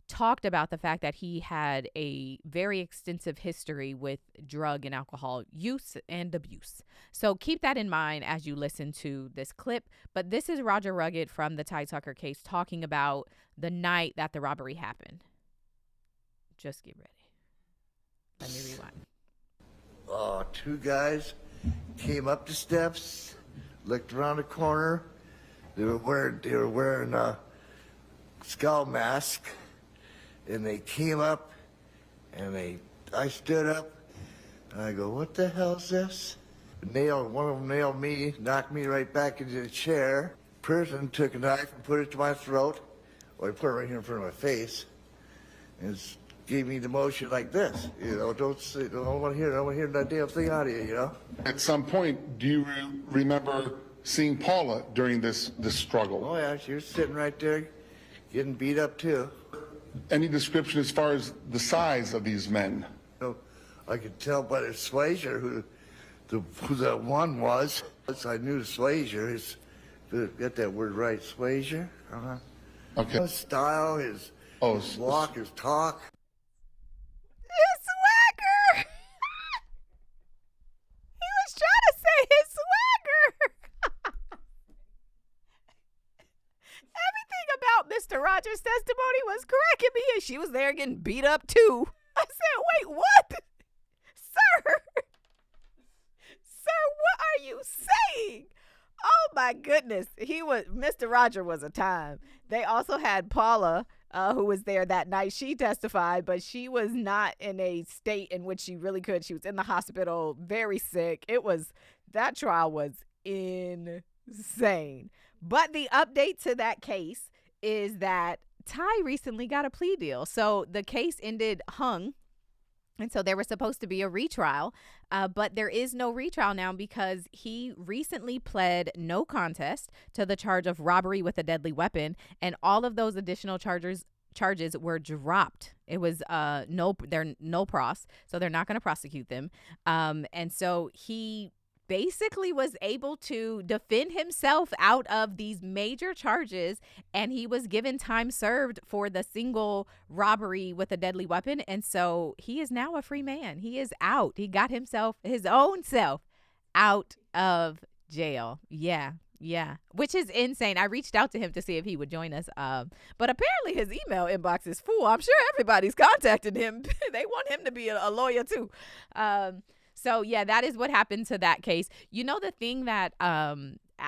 talked about the fact that he had a very extensive history with drug and alcohol use and abuse. So keep that in mind as you listen to this clip. But this is Roger Rugged from the Ty Tucker case talking about the night that the robbery happened. Just get ready. Let me rewind. Two guys came up the steps, looked around the corner. They were wearing a skull mask, and they came up, and I stood up, and I go, "What the hell is this?" One of them nailed me, knocked me right back into the chair. Person took a knife and put it to my throat, or he put it right here in front of my face, and gave me the motion like this, don't want to hear that damn thing out of you, At some point, do you remember seeing Paula during this struggle? Oh yeah, she was sitting right there, getting beat up too. Any description as far as the size of these men? I could tell by the Swayzer who the one was. I knew the Swayzer, get that word right, Swayzer? Okay. His style, his walk, his talk. His swagger. He was trying to say his swagger. Everything about Mr. Rogers' testimony was cracking me, and she was there getting beat up too. I said, wait, what? Sir, what are you saying? Oh my goodness. Mr. Roger was a time. They also had Paula, who was there that night. She testified, but she was not in a state in which she really could. She was in the hospital, very sick. That trial was insane. But the update to that case is that Ty recently got a plea deal. So the case ended hung. And so there was supposed to be a retrial, but there is no retrial now because he recently pled no contest to the charge of robbery with a deadly weapon, and all of those additional charges were dropped. It was they're no pros, so they're not going to prosecute them. And so he basically was able to defend himself out of these major charges, and he was given time served for the single robbery with a deadly weapon. And so he is now a free man. He is out. He got his own self out of jail. Yeah, which is insane. I reached out to him to see if he would join us, but apparently his email inbox is full. I'm sure everybody's contacted him. They want him to be a lawyer too. So yeah, that is what happened to that case. The thing that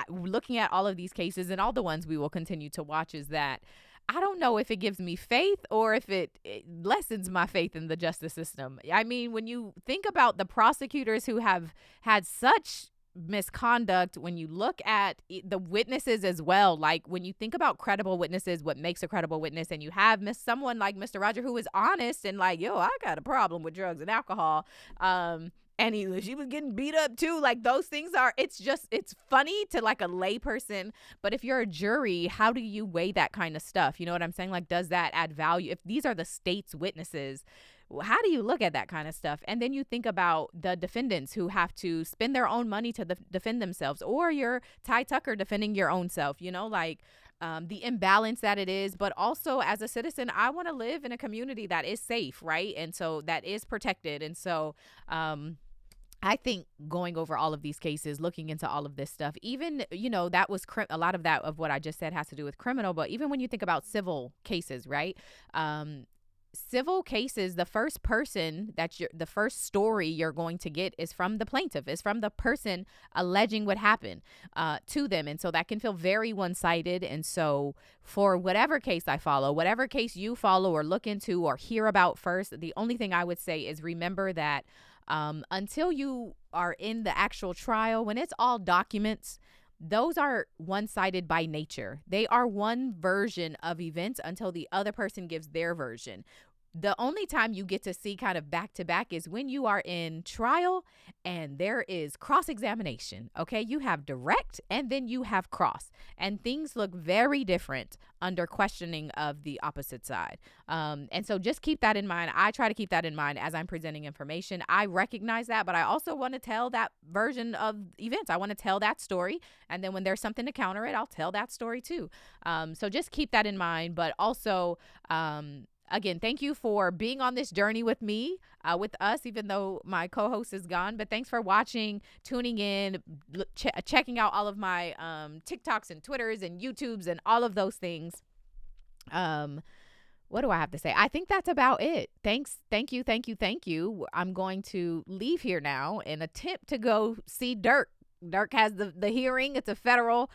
looking at all of these cases and all the ones we will continue to watch is that I don't know if it gives me faith or if it lessens my faith in the justice system. I mean, when you think about the prosecutors who have had such misconduct, when you look at the witnesses as well, like when you think about credible witnesses, what makes a credible witness, and you have someone like Mr. Roger who is honest and like, yo, I got a problem with drugs and alcohol, and she was getting beat up too. Like those things it's funny to like a lay person, but if you're a jury, how do you weigh that kind of stuff? You know what I'm saying? Like, does that add value? If these are the state's witnesses, how do you look at that kind of stuff? And then you think about the defendants who have to spend their own money to defend themselves, or you're Ty Tucker defending your own self, the imbalance that it is. But also as a citizen, I want to live in a community that is safe, right? And so that is protected. And so, I think going over all of these cases, looking into all of this stuff, even, that was a lot of that of what I just said has to do with criminal. But even when you think about civil cases, right? Civil cases, the first person the first story you're going to get is from the plaintiff, is from the person alleging what happened to them. And so that can feel very one-sided. And so for whatever case I follow, whatever case you follow or look into or hear about first, the only thing I would say is remember that until you are in the actual trial, when it's all documents, those are one-sided by nature. They are one version of events until the other person gives their version. The only time you get to see kind of back to back is when you are in trial and there is cross-examination. Okay, you have direct and then you have cross, and things look very different under questioning of the opposite side. And so just keep that in mind. I try to keep that in mind as I'm presenting information. I recognize that, but I also want to tell that version of events. I want to tell that story. And then when there's something to counter it, I'll tell that story too. So just keep that in mind. But also, again, thank you for being on this journey with me, with us, even though my co-host is gone. But thanks for watching, tuning in, checking out all of my TikToks and Twitters and YouTubes and all of those things. What do I have to say? I think that's about it. Thank you. I'm going to leave here now and attempt to go see Dirk. Dirk has the hearing. It's a federal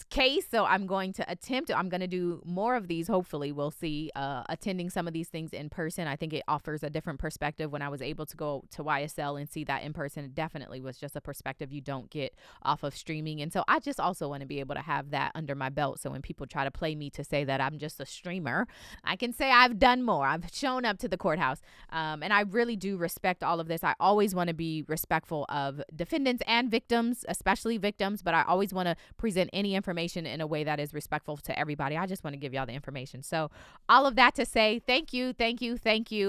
case, so I'm going to do more of these. Hopefully we'll see, attending some of these things in person. I think it offers a different perspective. When I was able to go to YSL and see that in person, it definitely was just a perspective you don't get off of streaming. And so I just also want to be able to have that under my belt, so when people try to play me to say that I'm just a streamer, I can say I've done more. I've shown up to the courthouse, and I really do respect all of this. I always want to be respectful of defendants and victims, especially victims, but I always want to present any information in a way that is respectful to everybody. I just want to give y'all the information. So all of that to say, thank you.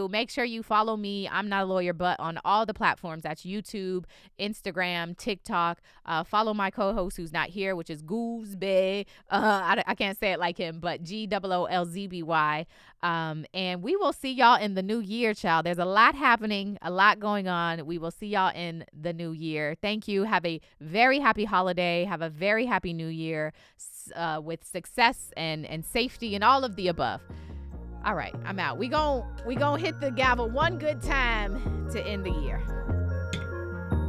Make sure you follow me. I'm Not a Lawyer, but on all the platforms. That's YouTube, Instagram, TikTok. Follow my co-host who's not here, which is Goolsby. I can't say it like him, but GOOLZBY. And we will see y'all in the new year, child. There's a lot happening, a lot going on. We will see y'all in the new year. Thank you. Have a very happy holiday. Have a very happy new year, with success and safety and all of the above. All right, I'm out. We gon' hit the gavel one good time to end the year.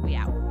We out.